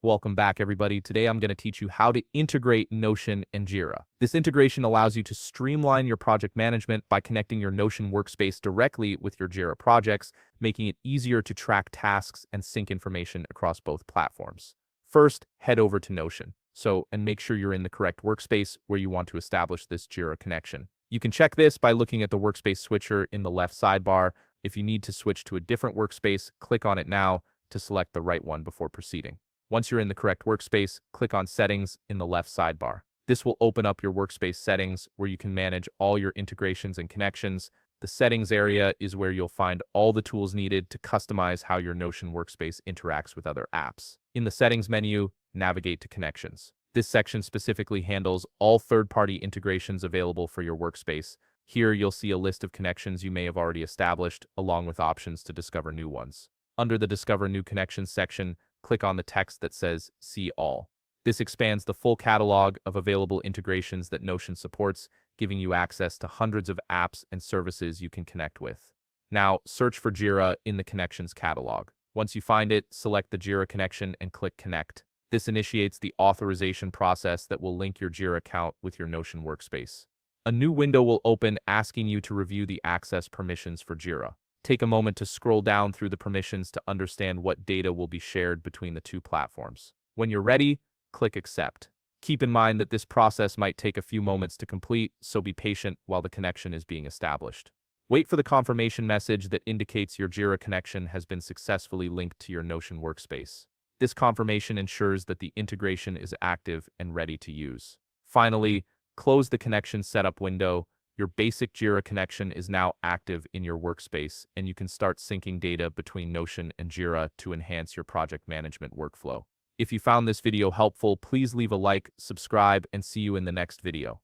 Welcome back, everybody. Today I'm going to teach you how to integrate Notion and Jira. This integration allows you to streamline your project management by connecting your Notion workspace directly with your Jira projects, making it easier to track tasks and sync information across both platforms. First, head over to Notion. And make sure you're in the correct workspace where you want to establish this Jira connection. You can check this by looking at the workspace switcher in the left sidebar. If you need to switch to a different workspace, click on it now to select the right one before proceeding. Once you're in the correct workspace, click on Settings in the left sidebar. This will open up your workspace settings where you can manage all your integrations and connections. The settings area is where you'll find all the tools needed to customize how your Notion workspace interacts with other apps. In the settings menu, navigate to Connections. This section specifically handles all third-party integrations available for your workspace. Here you'll see a list of connections you may have already established, along with options to discover new ones. Under the Discover New Connections section, click on the text that says See All. This expands the full catalog of available integrations that Notion supports, giving you access to hundreds of apps and services you can connect with. Now, search for Jira in the Connections catalog. Once you find it, select the Jira connection and click Connect. This initiates the authorization process that will link your Jira account with your Notion workspace. A new window will open asking you to review the access permissions for Jira. Take a moment to scroll down through the permissions to understand what data will be shared between the two platforms. When you're ready, click Accept. Keep in mind that this process might take a few moments to complete, so be patient while the connection is being established. Wait for the confirmation message that indicates your Jira connection has been successfully linked to your Notion workspace. This confirmation ensures that the integration is active and ready to use. Finally, close the connection setup window. Your basic Jira connection is now active in your workspace, and you can start syncing data between Notion and Jira to enhance your project management workflow. If you found this video helpful, please leave a like, subscribe, and see you in the next video.